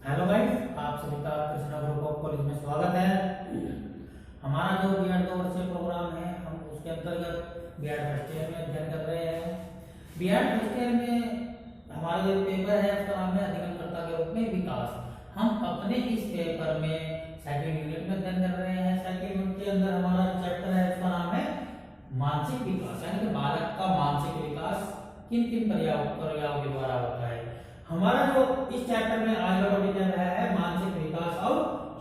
Hello guys, आप सभी का कृष्णा ग्रुप ऑफ कॉलेज में स्वागत है। हमारा जो बीएड 2 वर्षीय प्रोग्राम है, हम उसके अंतर्गत बीएड फर्स्ट ईयर में अध्ययन कर रहे हैं। बीएड फर्स्ट ईयर में हमारा जो पेपर है उसका नाम है अधिगमकर्ता के रूप में विकास। हम अपने इस पेपर में सेकंड यूनिट में अध्ययन कर रहे हैं। सेकंड यूनिट के अंदर हमारा चैप्टर है, उसका नाम है मानसिक विकास, यानी कि बालक का मानसिक विकास किन किन क्रियाओं के द्वारा होता है। हमारा जो इस चैप्टर में आज का टॉपिक चल रहा है मानसिक विकास और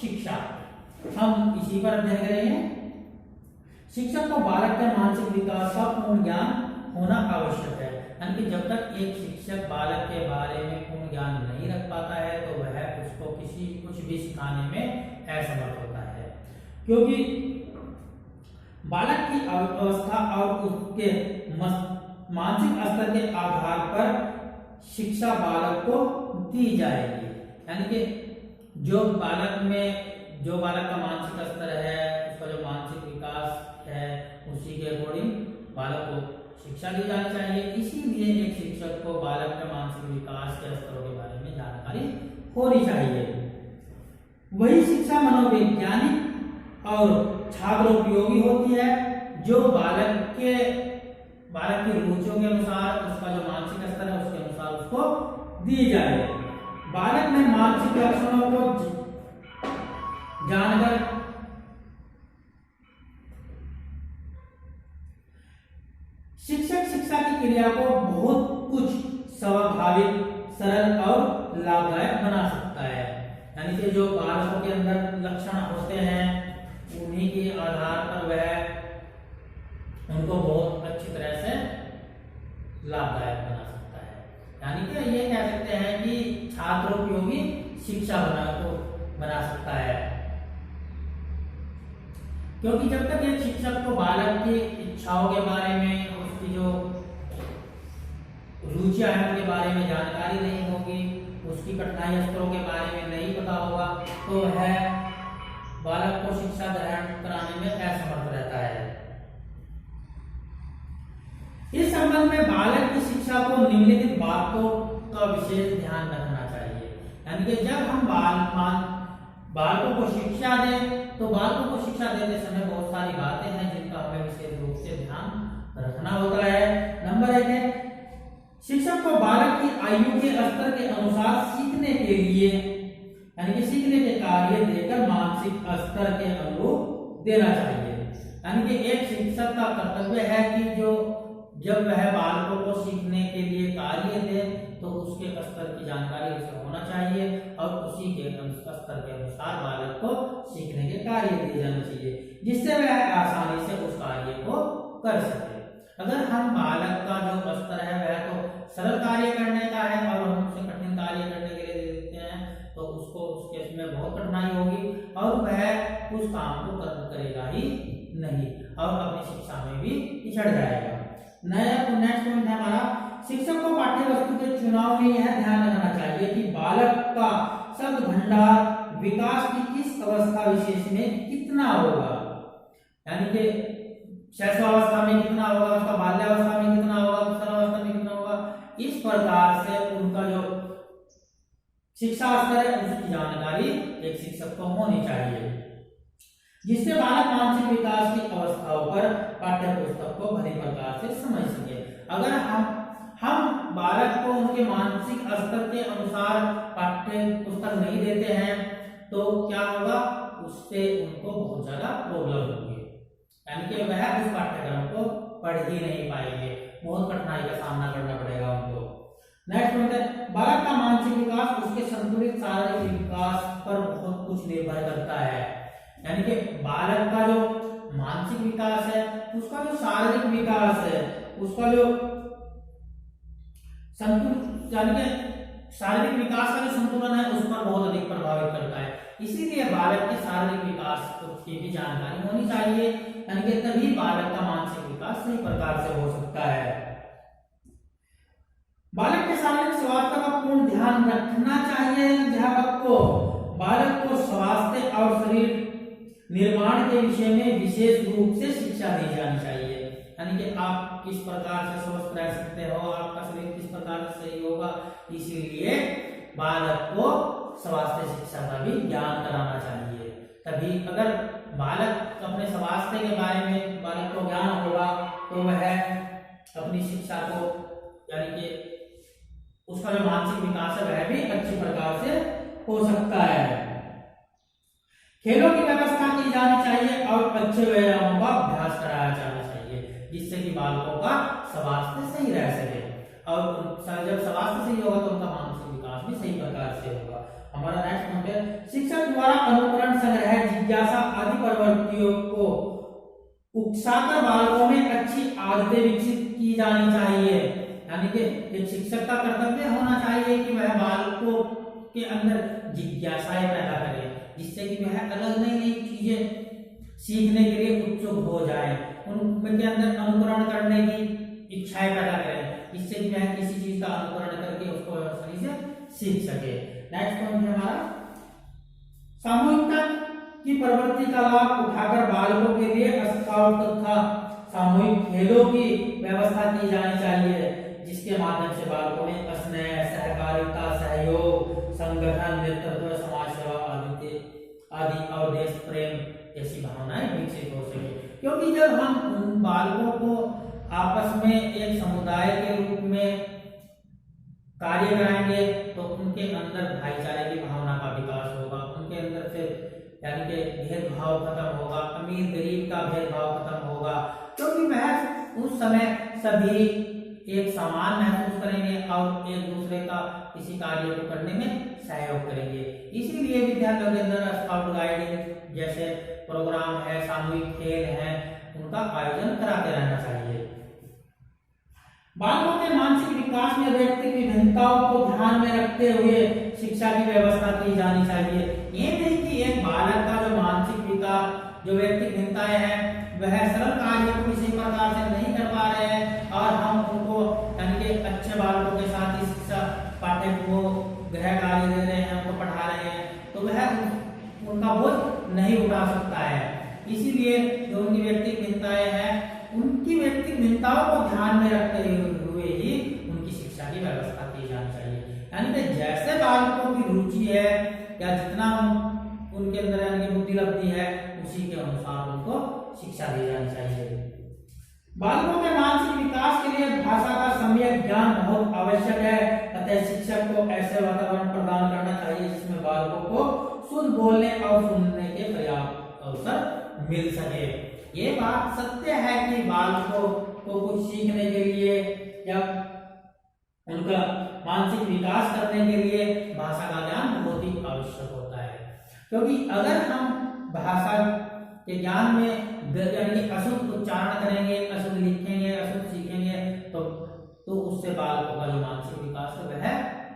शिक्षा, हम इसी पर अध्ययन करेंगे। शिक्षक को बालक के मानसिक विकास का पूर्ण ज्ञान होना आवश्यक है, यानी कि जब तक एक शिक्षक बालक के बारे में पूर्ण ज्ञान नहीं रख पाता है तो वह उसको कुछ भी सिखाने में असमर्थ होता है, क्योंकि बालक की अवस्था और उसके मानसिक स्तर के आधार पर शिक्षा बालक को दी जाएगी। यानी कि जो बालक का मानसिक स्तर है, उसका जो मानसिक विकास है, उसी के अकॉर्डिंग बालक को शिक्षा दी जानी चाहिए। इसीलिए एक शिक्षक को बालक के मानसिक विकास के स्तरों के बारे में जानकारी होनी चाहिए। वही शिक्षा मनोवैज्ञानिक और छात्रोपयोगी होती है, जो बालक की रुचियों के अनुसार, उसका जो मानसिक स्तर है उसके अनुसार उसको दी जाए। बालक में मानसिक लक्षणों को जानकर शिक्षक शिक्षा की क्रिया को बहुत कुछ स्वाभाविक, सरल और लाभदायक बना सकता है। यानी कि जो बालकों के अंदर लक्षण होते हैं, उन्हीं के आधार पर वह उनको बहुत अच्छी तरह से लाभदायक बना सकता है। यानी कि ये कह सकते हैं कि छात्रोपयोगी शिक्षा बना सकता है, क्योंकि जब तक एक शिक्षक को बालक की इच्छाओं के बारे में, उसकी जो रुचियां हैं उनके बारे में जानकारी नहीं होगी, उसकी कठिनाई स्तरों के बारे में नहीं पता होगा, तो वह बालक को शिक्षा ग्रहण कराने में असमर्थ रहता है। इस संबंध में बालक की शिक्षा को निम्नलिखित बातों का विशेष ध्यान रखना चाहिए। यानी कि जब हम बालकों को शिक्षा दें, तो बालकों को शिक्षा देते समय बहुत सारी बातें हैं जिनका हमें विशेष रूप से ध्यान रखना होता है। नंबर 1 है, शिक्षक को बालक की आयु के स्तर के अनुसार सीखने के लिए, यानी कि सीखने के कार्य देकर मानसिक स्तर के अनुरूप देना चाहिए। यानी कि एक शिक्षक का कर्तव्य है कि जब वह बालकों को सीखने के लिए कार्य दे तो उसके स्तर की जानकारी उसे होना चाहिए और उसी के स्तर के अनुसार बालक को सीखने के कार्य दिए जाने चाहिए, जिससे वह आसानी से उस कार्य को कर सके। अगर हम बालक का जो स्तर है वह तो सरल कार्य करने का है और हम उसे कठिन कार्य करने के लिए दे देते हैं, तो उसको उसके इसमें बहुत कठिनाई होगी और वह उस काम को करेगा ही नहीं और अपनी शिक्षा में भी पिछड़ जाएगा। नेक्स्ट पॉइंट है हमारा, शिक्षक को पाठ्य वस्तु के चुनाव में यह ध्यान रखना चाहिए कि बालक का शब्द भंडार विकास की किस अवस्था विशेष में कितना होगा। यानी कि शैशवावस्था में कितना होगा, उसका बाल्यावस्था में कितना होगा, किशोरावस्था में कितना होगा, इस प्रकार से उनका जो शिक्षा स्तर है उसकी जानकारी एक शिक्षक को होनी चाहिए, जिससे बालक मानसिक विकास की अवस्थाओं पर पाठ्य पुस्तक को भली प्रकार से समझ सके। अगर हम बालक को उनके मानसिक स्तर के अनुसार पाठ्य पुस्तक नहीं देते हैं तो क्या होगा, उससे उनको बहुत ज्यादा प्रॉब्लम होगी, यानी कि वह उस पाठ्यक्रम को पढ़ ही नहीं पाएंगे, बहुत कठिनाई का सामना करना पड़ेगा उनको। नेक्स्ट पॉइंट है, बालक का मानसिक विकास उसके संतुलित शारीरिक विकास पर बहुत कुछ निर्भर करता है। यानी कि बालक का जो मानसिक विकास है, उसका जो शारीरिक विकास है, उसका जो संतुलन, यानी कि शारीरिक विकास का जो संतुलन है उस पर बहुत अधिक प्रभावित करता है। इसीलिए बालक के शारीरिक विकास की भी जानकारी होनी चाहिए, यानी कि तभी बालक का मानसिक विकास सही प्रकार से हो सकता है। बालक के शारीरिक स्वास्थ्य का पूर्ण ध्यान रखना चाहिए अध्यापक को। बालक को स्वास्थ्य और शरीर निर्माण के विषय में विशेष रूप से शिक्षा दी जानी चाहिए। यानी कि आप किस प्रकार से स्वस्थ रह सकते हो, आपका शरीर किस प्रकार से सही होगा, इसीलिए बालक को स्वास्थ्य शिक्षा का भी ज्ञान कराना चाहिए। तभी अगर बालक अपने स्वास्थ्य के बारे में बालक को ज्ञान होगा तो वह अपनी शिक्षा को यानी कि उसका जो मानसिक विकास है वह भी अच्छी प्रकार से हो सकता है। खेलों की व्यवस्था की जानी चाहिए और अच्छे व्यायामों का अभ्यास कराया जाना चाहिए जिससे कि बालकों का स्वास्थ्य सही रह सके और जब स्वास्थ्य सही होगा तो उनका मानसिक विकास भी सही प्रकार से होगा। हमारा नेक्स्ट पॉइंट है शिक्षक द्वारा अनुकरण, संग्रह, जिज्ञासा आदि प्रवृत्तियों को उकसाकर बालकों में अच्छी आदतें विकसित की जानी चाहिए। यानी कि एक शिक्षक का कर्तव्य होना चाहिए कि वह बालकों के अंदर जिज्ञासाएं पैदा करे जिससे कि वह अलग नई नई चीजें सीखने के लिए उत्सुक हो जाए, उनके अंदर अनुकरण करने की इच्छाएं पैदा करें जिससे कि वह किसी चीज का अनुकरण करके उसको सही से सीख सके। नेक्स्ट पॉइंट है हमारा सामूहिकता की प्रवृत्ति का लाभ उठाकर बालकों के लिए स्काउट तथा सामूहिक खेलों की व्यवस्था की जानी चाहिए जिसके माध्यम से बालकों में स्नेह, सहकारिता, सहयोग, संगठन, नेतृत्व, समाज सेवा आदि और देश प्रेम जैसी भावनाएं विकसित हो सके। क्योंकि जब हम उन बालकों को आपस में एक समुदाय के रूप में कार्य कराएंगे तो उनके अंदर भाईचारे की भावना का विकास होगा, उनके अंदर से यानी कि भेदभाव खत्म होगा, अमीर गरीब का भेदभाव खत्म होगा क्योंकि वह उस समय सभी एक समान महसूस करेंगे और एक दूसरे का किसी कार्य को करने में सहयोग करेंगे। इसीलिए विद्यालयों के अंदर स्काउट गाइडिंग जैसे प्रोग्राम है, सामूहिक खेल है, उनका आयोजन कराते रहना चाहिए। बालकों के मानसिक विकास में व्यक्तिगत विभिन्नताओं को ध्यान में रखते हुए शिक्षा की व्यवस्था की जानी चाहिए। ये नहीं कि एक बालक का जो मानसिक विकास जो व्यक्तिगत भिन्नताएं हैं वह सरल कार्य को किसी प्रकार से नहीं कर पा रहे हैं और हम उनको यानी कि अच्छे बालकों के साथ ही शिक्षा पाठ्य को गृह कार्य दे रहे हैं, उनको पढ़ा रहे हैं तो वह उनका बोझ नहीं उठा सकता है। इसीलिए जो उनकी व्यक्तिगत भिन्नताएं हैं उनकी व्यक्तिगत भिन्नताओं को ध्यान में रखते हुए ही उनकी शिक्षा की व्यवस्था की जानी चाहिए। यानी कि जैसे बालकों की रुचि है या जितना उनके अंदर यानी बुद्धि लब्धि है उसी के अनुसार उनको शिक्षा दी जानी चाहिए। बालकों के मानसिक विकास के लिए भाषा का सम्यक ज्ञान बहुत आवश्यक है, अतः शिक्षक को ऐसे वातावरण प्रदान करना चाहिए जिसमें बालकों को शुद्ध बोलने और सुनने के पर्याप्त अवसर मिल सके। ये बात सत्य है कि बालकों को कुछ सीखने के लिए या उनका मानसिक विकास करने के लिए भाषा का ज्ञान बहुत ही आवश्यक होता है क्योंकि अगर हम भाषा के ज्ञान में यानी अशुद्ध उच्चारण करेंगे, अशुद्ध लिखेंगे, अशुद्ध सीखेंगे तो उससे बालकों का जो मानसिक विकास है वह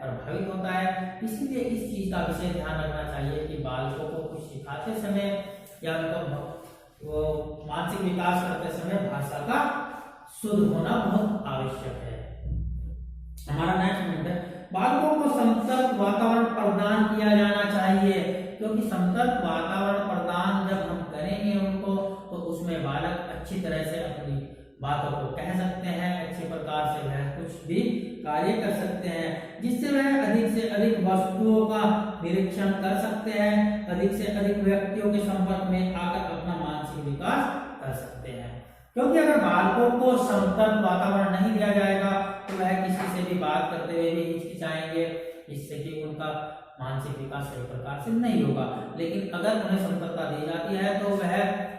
प्रभावित होता है। इसलिए इस चीज का विशेष ध्यान रखना चाहिए कि बालकों को कुछ सिखाते समय या उनको वो मानसिक विकास करते समय भाषा का शुद्ध होना बहुत आवश्यक है। हमारा नेक्स्ट पॉइंट है बालकों को समतल वातावरण प्रदान किया जाना चाहिए क्योंकि समतल वातावरण प्रदान जब हम करेंगे उनको तो उसमें बालक अच्छी तरह से अपनी बातों को कह सकते हैं, अच्छे प्रकार से वह कुछ भी कार्य कर सकते हैं जिससे वह अधिक से अधिक वस्तुओं का निरीक्षण कर सकते हैं, अधिक से अधिक व्यक्तियों के संपर्क में आकर अपना मानसिक विकास कर सकते हैं। क्योंकि अगर बालकों को समतल वातावरण नहीं दिया जाएगा तो वह किसी से भी बात करते हुए भी हिचकिचाएंगे जिससे कि उनका मानसिक विकास सही प्रकार से नहीं होगा। लेकिन अगर उन्हें समतलता दी जाती है तो वह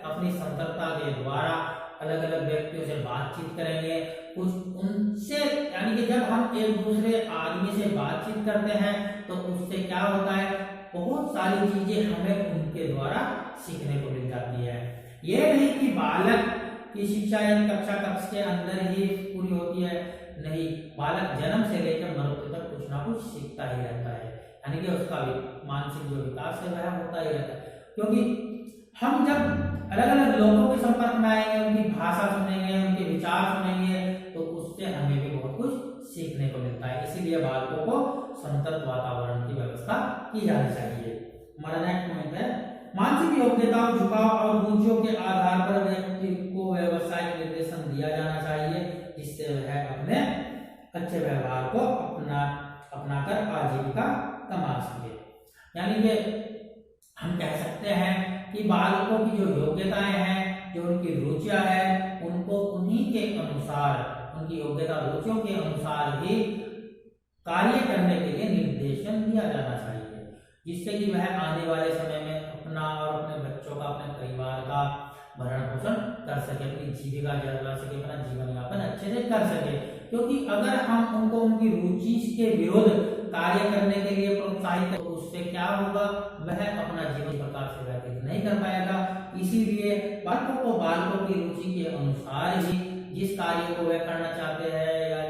अपनी समतलता के द्वारा अलग अलग व्यक्तियों से बातचीत करेंगे, कुछ उनसे यानी कि जब हम एक दूसरे आदमी से बातचीत करते हैं तो उससे क्या होता है बहुत सारी चीजें हमें उनके द्वारा सीखने को मिल जाती है। ये नहीं कि बालक की शिक्षा एक कक्षा के अंदर ही पूरी होती है, नहीं, बालक जन्म से लेकर मृत्यु तक कुछ ना कुछ सीखता ही रहता है, यानी कि उसका मानसिक जो विकास है वह होता ही रहता है। क्योंकि हम जब अलग अलग लोगों के संपर्क में आएंगे, उनकी भाषा सुनेंगे, उनके विचार सुनेंगे तो उससे हमें भी बहुत कुछ सीखने को मिलता है। इसीलिए बालकों को समतल वातावरण की व्यवस्था की जानी चाहिए। हमारा नेक्स्ट पॉइंट है मानसिक योग्यताओं, झुकाव और रुचियों के आधार पर व्यक्ति को व्यवसायिक निर्देशन दिया जाना चाहिए जिससे वह अपने अच्छे व्यवहार को अपनाकर आजीविका कमा सके। यानी कि हम कह सकते हैं कि बालकों की जो योग्यताएं हैं, जो उनकी रुचियां हैं, उनको उन्हीं के अनुसार, उनकी योग्यता रुचियों के अनुसार ही कार्य करने के लिए निर्देशन दिया जाना चाहिए, जिससे कि वह आने वाले समय में अपना और अपने बच्चों का, अपने परिवार का भरण पोषण कर सके, अपनी जीविका चला सके, अपना जीवन यापन अच्छे से कर सके। क्योंकि अगर हम उनको उनकी रुचि के विरुद्ध कार्य करने के लिए प्रोत्साहित करें, तो उससे क्या होगा, वह अपना जीवन प्रकार से व्यतीत नहीं कर पाएगा। इसीलिए बालकों को बालकों की रुचि के अनुसार ही जिस कार्य को वह करना चाहते हैं या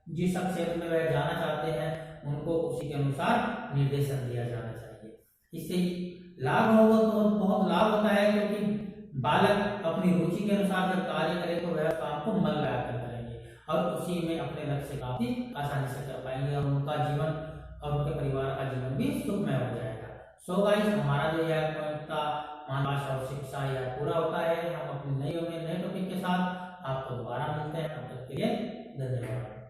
जिस क्षेत्र में वह जाना चाहते हैं, उनको उसी के अनुसार निर्देशन दिया जाना चाहिए। इससे लाभ होगा तो बहुत लाभ होता है, क्योंकि बालक अपनी रुचि के अनुसार जब कार्य करे तो वह काम को मन लगाकर करेंगे और उसी में अपने लक्ष्य काफी आसानी से कर पाएंगे और उनका जीवन और उनके परिवार का जीवन भी सुखमय हो जाएगा। सो गाइस, हमारा जो यह पॉइंट था मानवता और शिक्षा यह पूरा होता है। हम अपने नए टॉपिक के साथ आपको दोबारा मिलते हैं। तब तक के लिए धन्यवाद।